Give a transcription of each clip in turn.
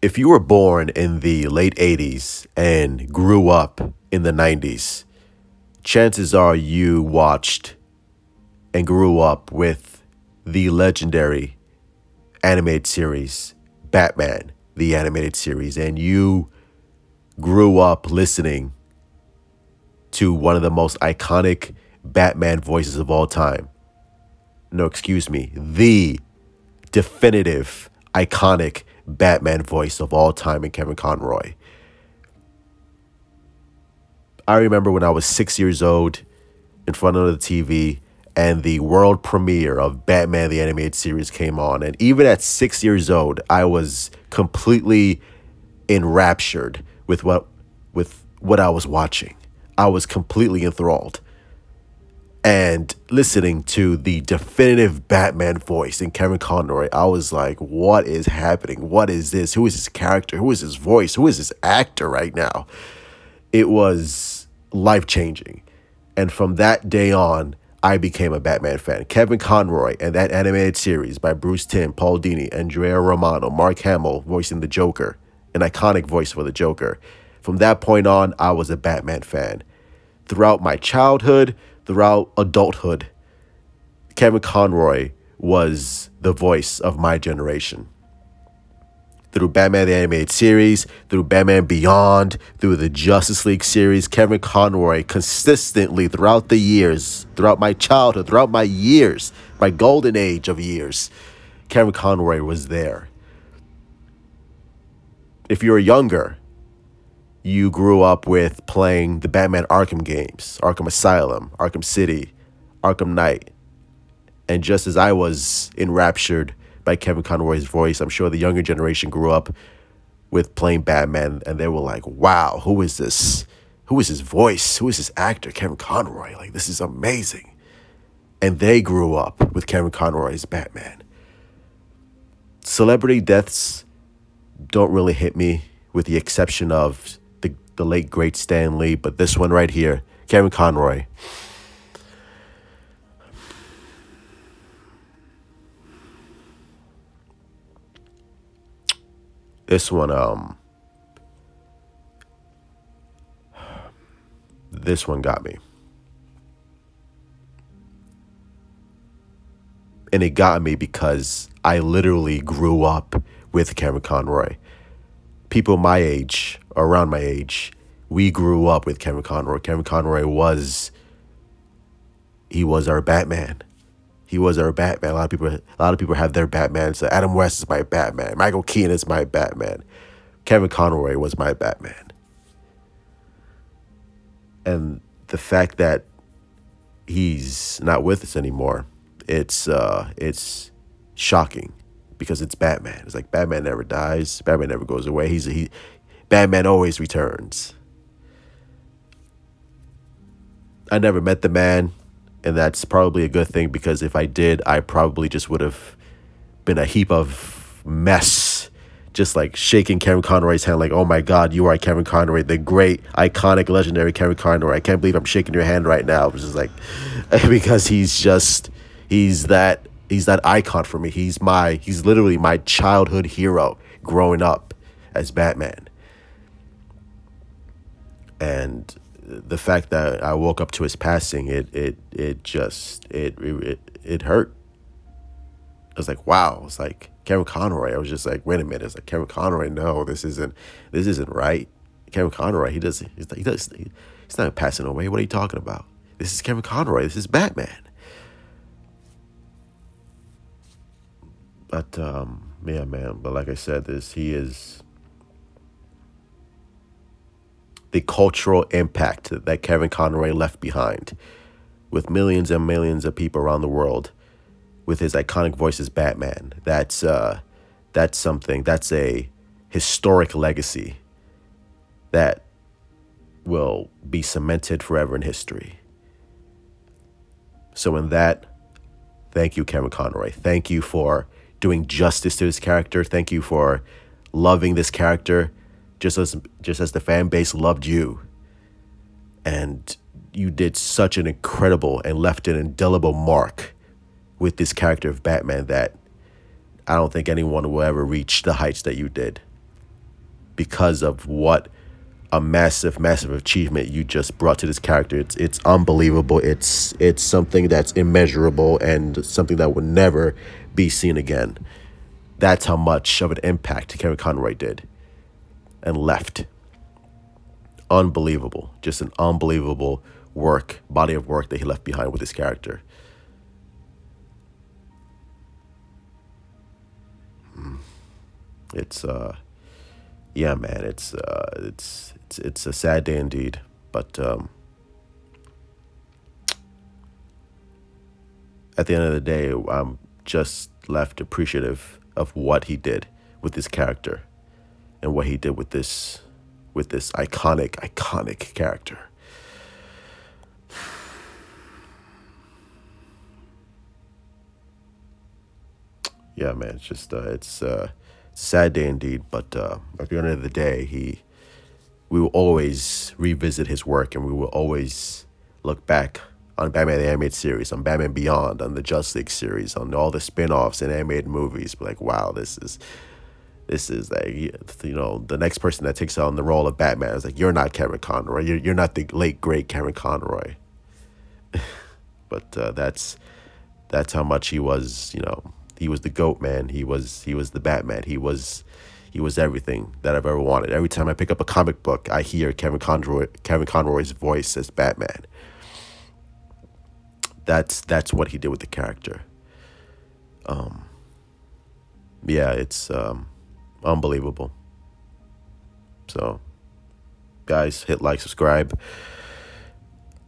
If you were born in the late 80s and grew up in the 90s, chances are you watched and grew up with the legendary animated series Batman, the animated series, and you grew up listening to one of the most iconic Batman voices of all time. No, excuse me, the definitive, iconic Batman voice of all time in Kevin Conroy. I remember when I was 6 years old in front of the TV and the world premiere of Batman the Animated Series came on. And even at 6 years old, I was completely enraptured with what I was watching. I was completely enthralled. And listening to the definitive Batman voice in Kevin Conroy, I was like, what is happening? What is this? Who is this character? Who is his voice? Who is this actor right now? It was life-changing. And from that day on, I became a Batman fan. Kevin Conroy and that animated series by Bruce Timm, Paul Dini, Andrea Romano, Mark Hamill voicing the Joker, an iconic voice for the Joker. From that point on, I was a Batman fan. Throughout my childhood, throughout adulthood, Kevin Conroy was the voice of my generation. Through Batman the Animated Series, through Batman Beyond, through the Justice League series, Kevin Conroy consistently throughout the years, throughout my childhood, throughout my years, my golden age of years, Kevin Conroy was there. If you were younger, you grew up with playing the Batman Arkham games, Arkham Asylum, Arkham City, Arkham Knight. And just as I was enraptured by Kevin Conroy's voice, I'm sure the younger generation grew up with playing Batman and they were like, wow, who is this? Who is his voice? Who is this actor, Kevin Conroy? Like, this is amazing. And they grew up with Kevin Conroy as Batman. Celebrity deaths don't really hit me, with the exception of the late, great Stan Lee. But this one right here, Kevin Conroy. This one got me. And it got me because I literally grew up with Kevin Conroy. People my age, around my age, we grew up with Kevin Conroy. Kevin Conroy was our Batman. He was our Batman. A lot of people have their Batman. So Adam West is my Batman. Michael Keaton is my Batman. Kevin Conroy was my Batman. And the fact that he's not with us anymore, it's shocking because it's Batman. It's like Batman never dies. Batman never goes away. Batman always returns. I never met the man. And that's probably a good thing because if I did, I probably just would have been a heap of mess. Just like shaking Kevin Conroy's hand like, oh my God, you are Kevin Conroy, the great, iconic, legendary Kevin Conroy. I can't believe I'm shaking your hand right now. It's just like, because he's that icon for me. He's literally my childhood hero growing up as Batman. And the fact that I woke up to his passing, it hurt. I was like, wow. It's like Kevin Conroy. I was just like, wait a minute. It's like Kevin Conroy. No, this isn't right. Kevin Conroy. He's not passing away. What are you talking about? This is Kevin Conroy. This is Batman. But yeah, man. But like I said, he is the cultural impact that Kevin Conroy left behind with millions and millions of people around the world with his iconic voice as Batman. That's something. That's a historic legacy that will be cemented forever in history. So in that, thank you, Kevin Conroy. Thank you for doing justice to this character. Thank you for loving this character just as the fan base loved you. And you did such an incredible and left an indelible mark with this character of Batman that I don't think anyone will ever reach the heights that you did. because of what a massive, massive achievement you just brought to this character. It's unbelievable. It's something that's immeasurable and something that will never be seen again. That's how much of an impact Kevin Conroy did and left. Unbelievable. Just an unbelievable body of work that he left behind with his character. It's yeah, man, it's a sad day indeed. But at the end of the day, I'm just left appreciative of what he did with this character and what he did with this iconic character. Yeah, man, it's just it's a sad day indeed. But at the end of the day, we will always revisit his work, and we will always look back on Batman the Animated Series, on Batman Beyond, on the Justice League series, on all the spin-offs and animated movies. But like, wow, this is like, the next person that takes on the role of Batman is like, you're not Kevin Conroy. You're not the late great Kevin Conroy. But that's how much he was. He was the GOAT, man. He was the Batman. He was everything that I've ever wanted. Every time I pick up a comic book, I hear Kevin Conroy's voice as Batman. That's what he did with the character. Yeah, it's unbelievable. So, guys, hit like, subscribe.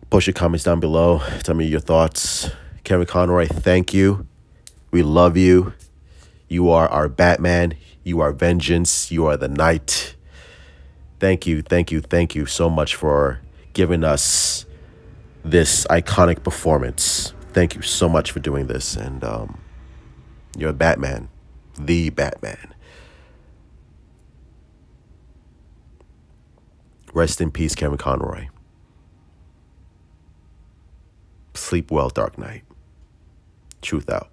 Post your comments down below. Tell me your thoughts. Kevin Conroy, thank you. We love you. You are our Batman. You are vengeance. You are the knight. Thank you so much for giving us this iconic performance. Thank you so much for doing this. And you're Batman. The Batman. Rest in peace, Kevin Conroy. Sleep well, Dark Knight. Truth out.